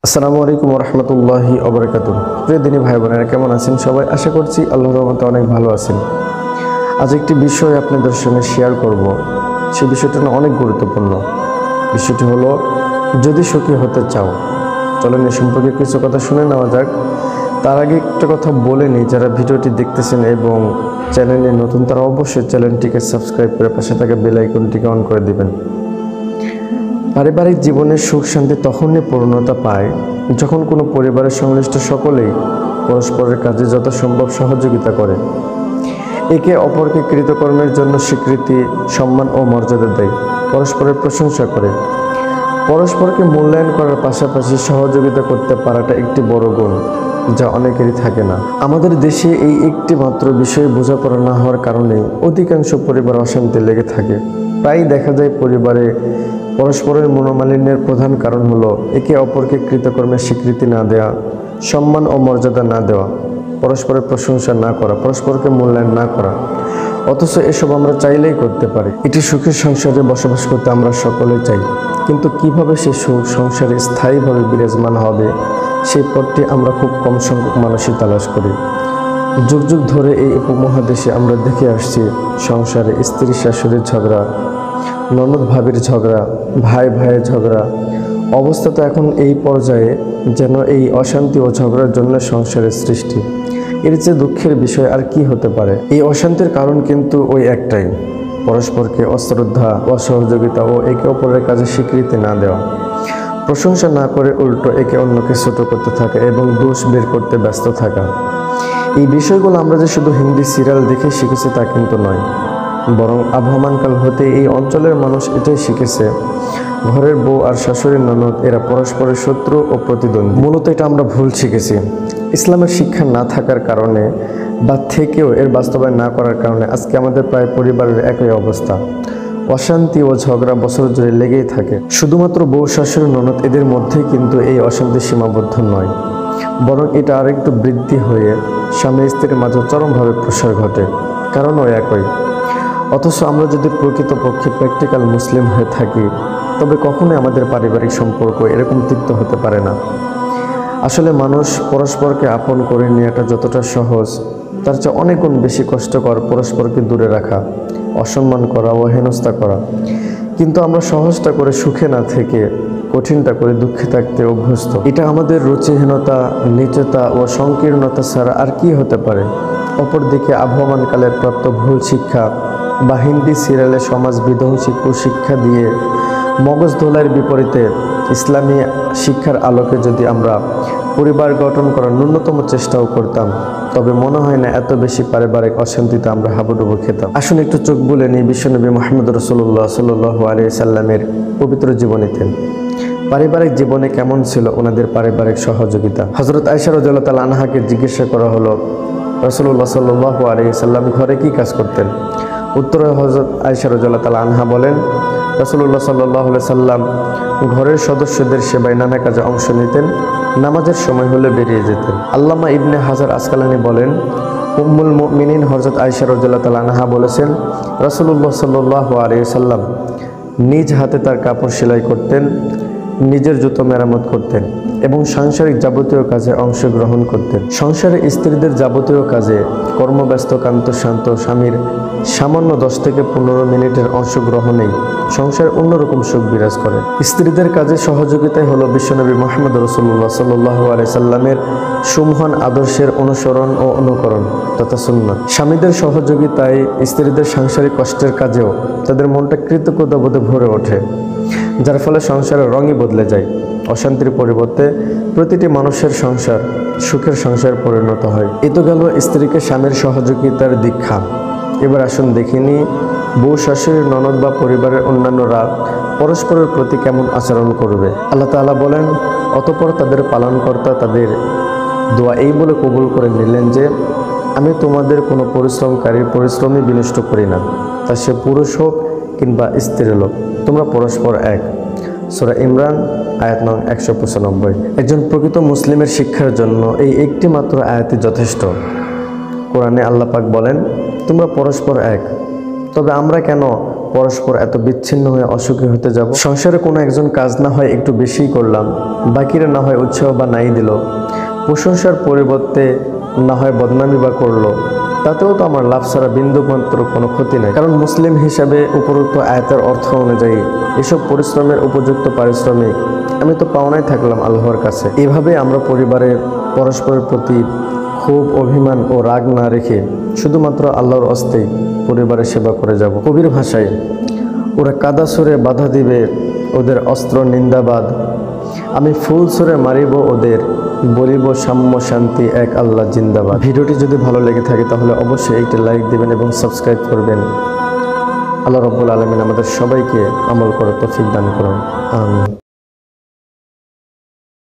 আসসালামু আলাইকুম রহমতুল্লাহি ওবরাকাতুহু। প্রিয় দিনী ভাই বোনেরা, কেমন আছেন সবাই? আশা করছি আল্লাহর রহমতে অনেক ভালো আছেন। আজ একটি বিষয় আপনাদের সঙ্গে শেয়ার করব। সেই বিষয়টা অনেক গুরুত্বপূর্ণ। বিষয়টি হলো, যদি সুখী হতে চাও। চলেন এ সম্পর্কে কিছু কথা শুনে নেওয়া যাক। তার আগে একটা কথা বলে নিই, যারা ভিডিওটি দেখতেছেন এবং চ্যানেলে নতুন, তারা অবশ্যই চ্যানেলটিকে সাবস্ক্রাইব করে পাশে থাকা বেল আইকনটিকে অন করে দিবেন। পারিবারিক জীবনের সুখ শান্তি তখনই পূর্ণতা পায় যখন কোনো পরিবারের সংশ্লিষ্ট সকলেই পরস্পরের কাজে যত সম্ভব সহযোগিতা করে, একে অপরকে কৃতকর্মের জন্য স্বীকৃতি, সম্মান ও মর্যাদা দেয়, পরস্পরের প্রশংসা করে। পরস্পরকে মূল্যায়ন করার পাশাপাশি সহযোগিতা করতে পারাটা একটি বড় গুণ, যা অনেকেরই থাকে না। আমাদের দেশে এই একটি মাত্র বিষয়ে বোঝাপড়া না হওয়ার কারণে অধিকাংশ পরিবার অশান্তি লেগে থাকে। প্রায়ই দেখা যায় পরিবারে পরস্পরের মনোমালিন্যের প্রধান কারণ হলো একে অপরকে কৃতকর্মের স্বীকৃতি না দেওয়া, সম্মান ও মর্যাদা না দেওয়া, পরস্পরের প্রশংসা না করা, পরস্পরকে মূল্যায়ন না করা। অথচ এসব আমরা চাইলেই করতে পারি। এটি সুখের সংসারে বসবাস করতে আমরা সকলে চাই, কিন্তু কিভাবে সে সুখ সংসারে স্থায়ীভাবে বিরাজমান হবে, সেই পথটি আমরা খুব কম সংখ্যক মানুষই তালাশ করি। যুগ যুগ ধরে এই উপমহাদেশে আমরা দেখে আসছি সংসারে স্ত্রী শাশুড়ির ঝগড়া, ননদ ভাবির ঝগড়া, ভাই ভাইয়ের ঝগড়া। অবস্থা তো এখন এই পর্যায়ে যেন এই অশান্তি ও ঝগড়ার জন্য সংসারের সৃষ্টি। এর চেয়ে দুঃখের বিষয় আর কি হতে পারে? এই অশান্তির কারণ কিন্তু ওই একটাই, পরস্পরকে অশ্রদ্ধা, অসহযোগিতা ও একে অপরের কাজে স্বীকৃতি না দেওয়া, প্রশংসা না করে উল্টো একে অন্যকে ছোট করতে থাকা এবং দোষ বের করতে ব্যস্ত থাকা। এই বিষয়গুলো আমরা যে শুধু হিন্দি সিরিয়াল দেখে শিখেছি তা কিন্তু নয়, বরং আবহমানকাল হতে এই অঞ্চলের মানুষ এটাই শিখেছে। ঘরের বউ আর শাশুড়ির ননদ এরা পরস্পরের শত্রু ও প্রতিদ্বন্দ্বী। মূলত এটা আমরা ভুল শিখেছি। ইসলামের শিক্ষা না থাকার কারণে বা থেকেও এর বাস্তবায়ন না করার কারণে আজকে আমাদের প্রায় পরিবারের একই অবস্থা। অশান্তি ও ঝগড়া বছর জুড়ে লেগেই থাকে। শুধুমাত্র বউ শাশুড়ি ননদ এদের মধ্যেই কিন্তু এই অশান্তি সীমাবদ্ধ নয়, বরং এটা আরেকটু বৃদ্ধি হয়ে স্বামী স্ত্রীর মাঝে চরমভাবে প্রসার ঘটে। কারণও একই। অথচ আমরা যদি প্রকৃতপক্ষে প্র্যাকটিক্যাল মুসলিম হয়ে থাকি, তবে কখনোই আমাদের পারিবারিক সম্পর্ক এরকম তিক্ত হতে পারে না। আসলে মানুষ পরস্পরকে আপন করে নেওয়াটা যতটা সহজ, তার চেয়ে অনেক গুণ বেশি কষ্টকর পরস্পরকে দূরে রাখা, অসম্মান করা ও হেনস্থা করা। কিন্তু আমরা সহজটা করে সুখে না থেকে কঠিনটা করে দুঃখে থাকতে অভ্যস্ত। এটা আমাদের রুচিহীনতা, নিচতা ও সংকীর্ণতা ছাড়া আর কি হতে পারে? অপরদিকে আবহমানকালের প্রাপ্ত ভুল শিক্ষা বা হিন্দি সিরিয়ালে সমাজ বিধ্বংসী কুশিক্ষা দিয়ে মগজ ধোলাইয়ের বিপরীতে ইসলামী শিক্ষার আলোকে যদি আমরা পরিবার গঠন করার ন্যূনতম চেষ্টাও করতাম, তবে মনে হয় না এত বেশি পারিবারিক অশান্তিতে আমরা হাবুডুবু খেতাম। আসুন একটু চোখ বুলে নিই বিশ্বনবী মুহাম্মদ রাসূলুল্লাহ সাল্লাল্লাহু আলাইহি সাল্লামের পবিত্র জীবনীতে। পারিবারিক জীবনে কেমন ছিল ওনাদের পারিবারিক সহযোগিতা? হযরত আয়েশা রাদিয়াল্লাহু তাআলা আনহাকে জিজ্ঞাসা করা হলো, রাসূলুল্লাহ সাল্লাল্লাহু আলাইহি সাল্লাম ঘরে কি কাজ করতেন? উত্তরে হযরত আয়েশা রাদিয়াল্লাহু তাআলা আনহা বলেন, রাসূলুল্লাহ সাল্লাল্লাহু আলাইহি সাল্লাম ঘরের সদস্যদের সেবায় নানা কাজে অংশ নিতেন, নামাজের সময় হলে বেরিয়ে যেতেন। আল্লামা ইবনে হাজার আসকালানি বলেন, উম্মুল মুমিনিন হযরত আয়েশা রাদিয়াল্লাহু তাআলা আনহা বলেছেন, রাসূলুল্লাহ সাল্লাল্লাহু আলাইহি সাল্লাম নিজ হাতে তার কাপড় সেলাই করতেন, নিজের জুতো মেরামত করতেন এবং সাংসারিক যাবতীয় কাজে অংশগ্রহণ করতেন। সংসারে স্ত্রীদের যাবতীয় কাজে কর্মব্যস্ত কান্ত শান্ত স্বামীর সামান্য 10 থেকে 15 মিনিটের অংশগ্রহণেই সংসার অন্যরকম সুখ বিরাজ করে। স্ত্রীদের কাজে সহযোগিতাই হলো বিশ্বনবী মুহাম্মদ রাসূলুল্লাহ সাল্লাল্লাহু আলাইহি সাল্লামের সুমহান আদর্শের অনুসরণ ও অনুকরণ তথা সুন্নাত। স্বামীদের সহযোগিতায় স্ত্রীদের সাংসারিক কষ্টের কাজেও তাদের মনটা কৃতজ্ঞতাবোধে ভরে ওঠে, যার ফলে সংসারের রঙই বদলে যায়। অশান্তির পরিবর্তে প্রতিটি মানুষের সংসার সুখের সংসারে পরিণত হয়। এ তো গেল স্ত্রীকে স্বামীর সহযোগিতার দীক্ষা। এবার আসুন দেখিনি বউ শাশুড়ি ননদ বা পরিবারের অন্যান্যরা পরস্পরের প্রতি কেমন আচরণ করবে। আল্লাহ তাআলা বলেন, অতঃপর তাদের পালনকর্তা তাদের দোয়া এই বলে কবুল করে নিলেন যে, আমি তোমাদের কোনো পরিশ্রমকারীর পরিশ্রমই বিনষ্ট করি না, তা সে পুরুষ হোক কিংবা স্ত্রী লোক, তোমরা পরস্পর এক। সূরা ইমরান আয়াত নং 195। একজন প্রকৃত মুসলিমের শিক্ষার জন্য এই একটি মাত্র আয়াতই যথেষ্ট। কোরআনে আল্লাহ পাক বলেন, তোমরা পরস্পর এক। তবে আমরা কেন পরস্পর এত বিচ্ছিন্ন হয়ে অসুখী হতে যাব? সংসারে কোনো একজন কাজ না হয় একটু বেশিই করলাম, বাকিরা না হয় উৎসাহ বা নাই দিল, প্রশংসার পরিবর্তে না হয় বদনামি বা করলো, তাতেও তো আমার লাভ ছাড়া বিন্দুমাত্র কোনো ক্ষতি নাই। কারণ মুসলিম হিসাবে উপরোক্ত আয়াতের অর্থ অনুযায়ী এসব পরিশ্রমের উপযুক্ত পারিশ্রমিক আমি তো পাওনাই থাকলাম আল্লাহর কাছে। এভাবে আমরা পরিবারের পরস্পরের প্রতি ক্ষোভ, অভিমান ও রাগ না রেখে শুধুমাত্র আল্লাহর হস্তেই পরিবারের সেবা করে যাব। কবির ভাষায়, ওরা কাদা সুরে বাধা দিবে ওদের অস্ত্র নিন্দাবাদ, আমি ফুল সুরে মারিব ওদের, বলিব সাম্য শান্তি এক আল্লাহ জিন্দাবাদ। ভিডিওটি যদি ভালো লেগে থাকে তাহলে অবশ্যই একটি লাইক দিবেন এবং সাবস্ক্রাইব করবেন। আল্লাহ রাব্বুল আলামিন আমাদের সবাইকে আমল করার তৌফিক দান করুন। আমিন।